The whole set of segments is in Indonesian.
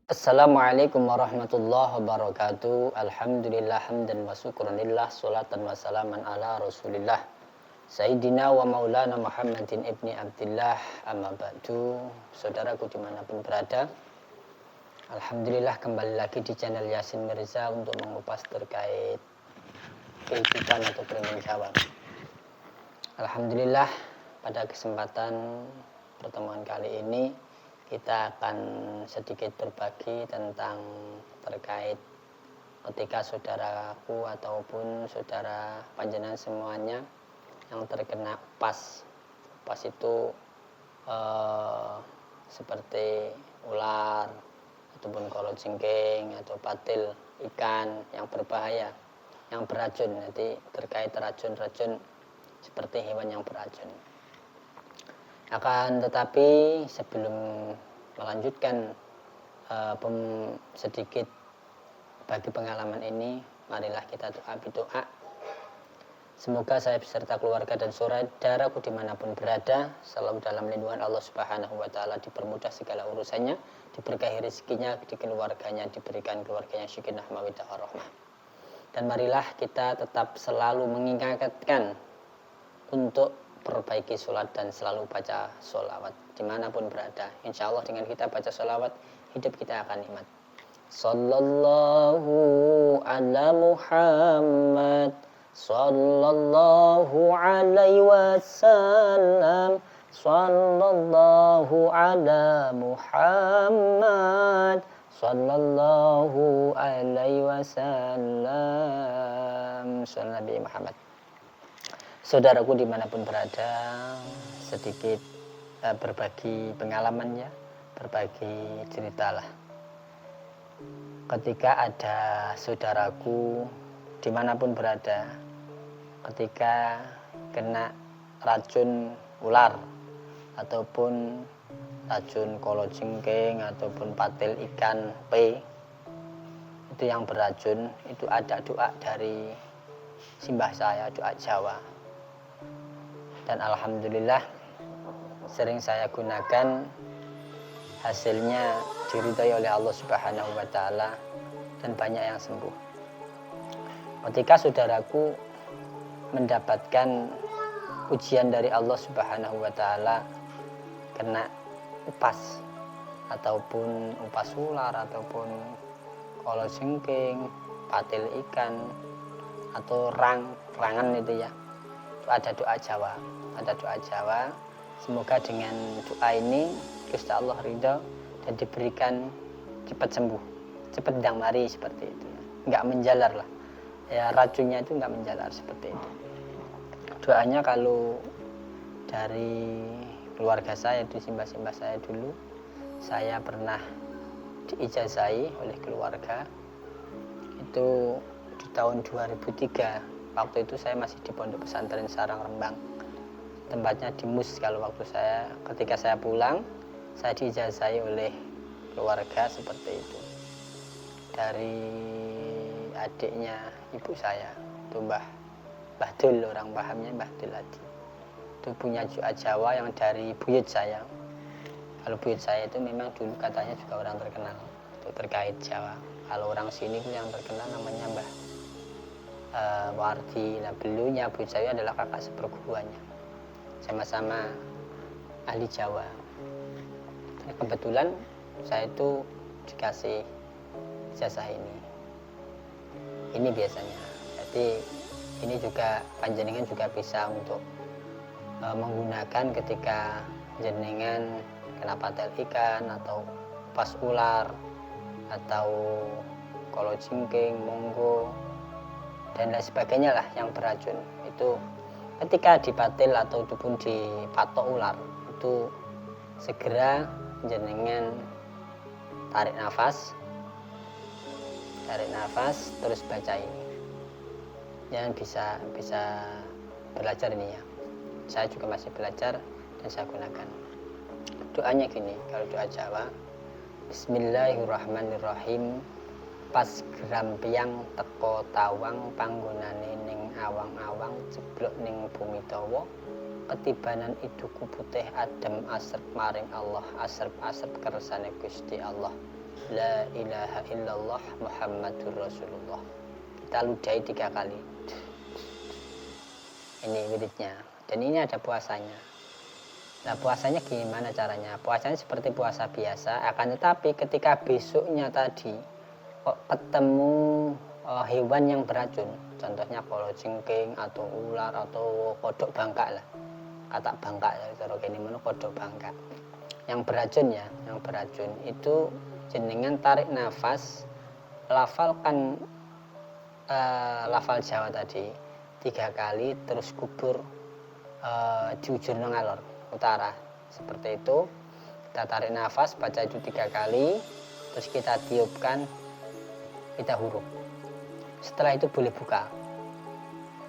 Assalamualaikum warahmatullahi wabarakatuh. Alhamdulillah hamdan wa syukranillah, salatan wa salaman ala Rasulillah Sayyidina wa Maulana Muhammadin ibni Abdillah, amma ba'du. Saudaraku dimanapun berada, Alhamdulillah kembali lagi di channel Yasin Mirza untuk mengupas terkait kehidupan atau perbincangan. Alhamdulillah pada kesempatan pertemuan kali ini kita akan sedikit berbagi tentang terkait ketika saudaraku ataupun saudara panjenengan semuanya yang terkena upas. Upas itu seperti ular ataupun kalajengking atau patil ikan yang berbahaya, yang beracun. Nanti terkait racun-racun seperti hewan yang beracun. Akan tetapi sebelum melanjutkan sedikit bagi pengalaman ini, marilah kita doa. Semoga saya beserta keluarga dan saudaraku dimanapun berada selalu dalam lindungan Allah Subhanahu wa Ta'ala, dipermudah segala urusannya, diberkahi rezekinya, di keluarganya diberikan keluarganya sakinah mawaddah warahmah. Dan marilah kita tetap selalu mengingatkan untuk perbaiki sholat dan selalu baca sholawat dimanapun berada. Insya Allah dengan kita baca sholawat, hidup kita akan nikmat. Sallallahu ala Muhammad, sallallahu alaihi wasallam, sallallahu ala Muhammad, sallallahu alaihi wasallam. Sallallahu Nabi Muhammad. Saudaraku dimanapun berada, sedikit berbagi pengalamannya, berbagi ceritalah. Ketika ada saudaraku dimanapun berada, ketika kena racun ular ataupun racun kalajengking ataupun patil ikan P itu yang beracun, itu ada doa dari simbah saya, doa Jawa. Dan alhamdulillah sering saya gunakan, hasilnya diridhai oleh Allah Subhanahu wa Ta'ala dan banyak yang sembuh. Ketika saudaraku mendapatkan ujian dari Allah Subhanahu wa Ta'ala, kena upas ataupun upas ular ataupun kalajengking, patil ikan atau rangan itu ya, ada doa Jawa. Semoga dengan doa ini Gusti Allah ridho dan diberikan cepat sembuh, cepat ndang mari seperti itu. Enggak menjalar lah. Ya, racunnya itu enggak menjalar seperti itu. Doanya kalau dari keluarga saya, itu simbah-simbah saya dulu, saya pernah diijazahi oleh keluarga itu di tahun 2003. Waktu itu saya masih di Pondok Pesantren Sarang Rembang, tempatnya di Mus. Kalau waktu ketika saya pulang, saya diijazahi oleh keluarga seperti itu, dari adiknya ibu saya, itu Mbah Dul, orang pahamnya Mbah Dul Adi. Itu punya doa Jawa yang dari buyut saya. Kalau buyut saya itu memang dulu katanya juga orang terkenal itu terkait Jawa. Kalau orang sini yang terkenal namanya Mbah Wardi. Nah, beliaunya buyut saya adalah kakak seperguruannya, sama-sama ahli Jawa. Dan kebetulan saya itu dikasih ijazah ini biasanya. Jadi ini juga panjenengan juga bisa untuk menggunakan ketika jenengan kena patil ikan atau pas ular atau kalajengking, monggo dan lain sebagainya lah yang beracun. Itu ketika dipatil ataupun dipatok ular, itu segera jenengan tarik nafas terus baca ini. Jangan bisa belajar ini ya. Saya juga masih belajar dan saya gunakan. Doanya gini, kalau doa Jawa, Bismillahirrahmanirrahim. Pas grampiang teko tawang panggonane ning awang-awang jeblok ning bumi dawa ketibanan iduku putih adem asrep maring Allah asrep-asrep kersane Gusti Allah la ilaha illallah Muhammadur Rasulullah. Kita ludahi 3 kali. Ini wiridnya. Dan ini ada puasanya. Nah, puasanya gimana caranya? Puasanya seperti puasa biasa, akan tetapi ketika besoknya tadi kok ketemu hewan yang beracun, contohnya kalajengking atau ular atau kodok bangkak lah. Kata bangkak ya, cara kene mono kodok bangkak. Yang beracun ya, yang beracun itu jenengan tarik nafas, lafalkan lafal Jawa tadi 3 kali, terus kubur di ujung ngalor utara seperti itu. Kita tarik nafas, baca itu 3 kali, terus kita tiupkan, kita huruf. Setelah itu boleh buka.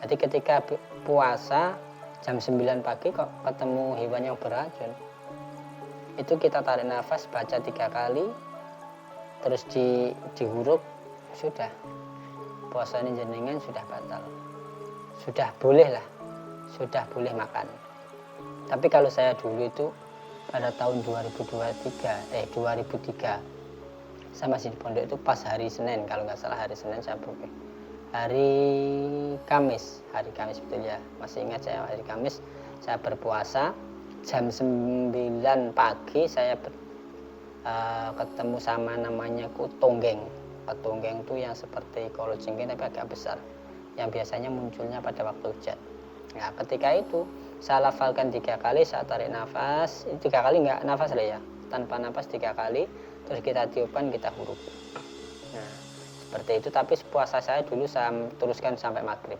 Jadi ketika puasa jam 9 pagi kok ketemu hewan yang beracun, itu kita tarik nafas, baca 3 kali, terus dihuruf, sudah puasanya jenengan sudah batal, sudah boleh lah, sudah boleh makan. Tapi kalau saya dulu itu pada tahun 2003 saya masih di pondok itu pas hari Senin, kalau nggak salah hari Senin saya pergi. Hari Kamis betul ya, masih ingat saya hari Kamis saya berpuasa jam 9 pagi saya ketemu sama namanya tonggeng. Tonggeng itu yang seperti kalajengking tapi agak besar, yang biasanya munculnya pada waktu hujan. Nah, ketika itu saya lafalkan 3 kali, saya tarik nafas 3 kali, nggak nafas lah ya, tanpa nafas 3 kali, terus kita tiupkan, kita huruf. Nah, seperti itu. Tapi puasa saya dulu saya teruskan sampai maghrib.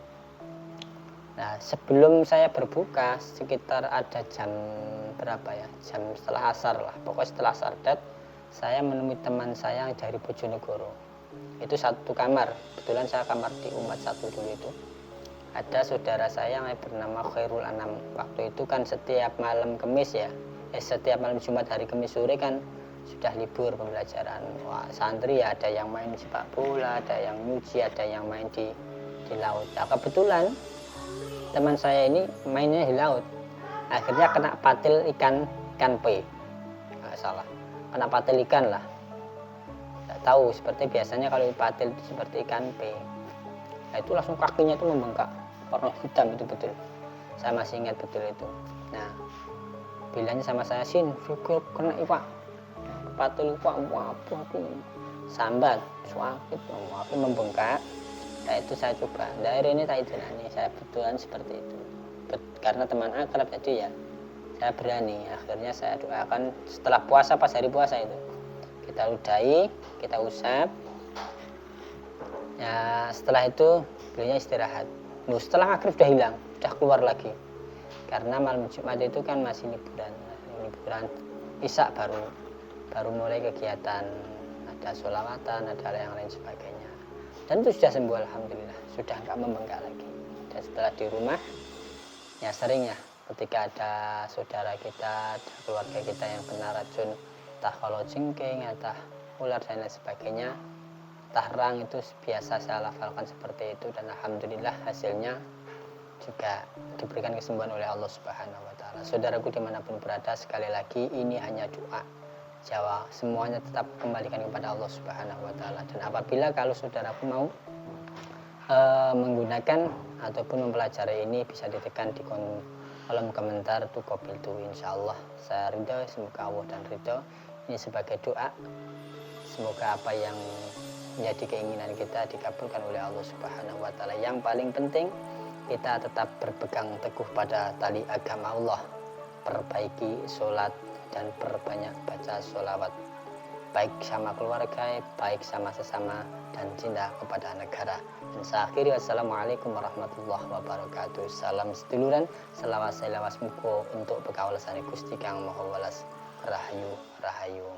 Nah, sebelum saya berbuka sekitar ada jam berapa ya, jam setelah asar lah, pokoknya setelah asar saya menemui teman saya yang dari Bojonegoro. Itu satu kamar, kebetulan saya kamar di Umat 1 dulu itu. Ada saudara saya yang bernama Khairul Anam. Waktu itu kan setiap malam Kamis ya, setiap malam Jumat hari Kamis sore kan sudah libur pembelajaran. Wah, santri ya ada yang main sepak bola, ada yang nyuci, ada yang main di laut. Nah, kebetulan teman saya ini mainnya di laut. Akhirnya kena patil ikan pe. Nggak salah. Kena patil ikan lah. Nggak tahu, seperti biasanya kalau patil itu seperti ikan pe. Nah, itu langsung kakinya itu membengkak. Warna hitam itu betul. Saya masih ingat betul itu. Nah, bilangnya sama saya, "Sin, syukur kena ipak. Patil ipak apa aku sambat, sakit, aku membengkak." Nah, itu saya coba. Dari ini tak izinani, saya betulan seperti itu. Karena teman akrab jadi ya, saya berani. Akhirnya saya doakan setelah puasa, pas hari puasa itu. Kita ludahi, kita usap. Ya, setelah itu beliaunya istirahat. Setelah maghrib sudah hilang, sudah keluar lagi. Karena malam Jumat itu kan masih liburan Isya baru mulai kegiatan, ada sholawatan, ada yang lain sebagainya. Dan itu sudah sembuh alhamdulillah, sudah enggak membengkak lagi. Dan setelah di rumah, ya sering ya ketika ada saudara kita, ada keluarga kita yang kena racun, entah kalajengking, entah ular dan lain sebagainya, tahrang, itu biasa saya lafalkan seperti itu, dan alhamdulillah hasilnya juga diberikan kesembuhan oleh Allah Subhanahu wa taala. Saudaraku dimanapun berada, sekali lagi ini hanya doa Jawa, semuanya tetap kembalikan kepada Allah Subhanahu wa taala. Dan apabila kalau saudaraku mau menggunakan ataupun mempelajari ini, bisa ditekan di kolom komentar tuh kopil tuh, insyaallah saya ridho, semoga Allah dan ridho. Ini sebagai doa, semoga apa yang menjadi keinginan kita dikabulkan oleh Allah Subhanahu wa taala. Yang paling penting kita tetap berpegang teguh pada tali agama Allah, perbaiki sholat dan perbanyak baca sholawat, baik sama keluarga, baik sama sesama, dan cinta kepada negara. Dan saya akhiri, wassalamualaikum warahmatullahi wabarakatuh. Salam seduluran, selawat selawas muko untuk bekawal sani Gusti Kang Maha Welas. Rahayu, rahayu.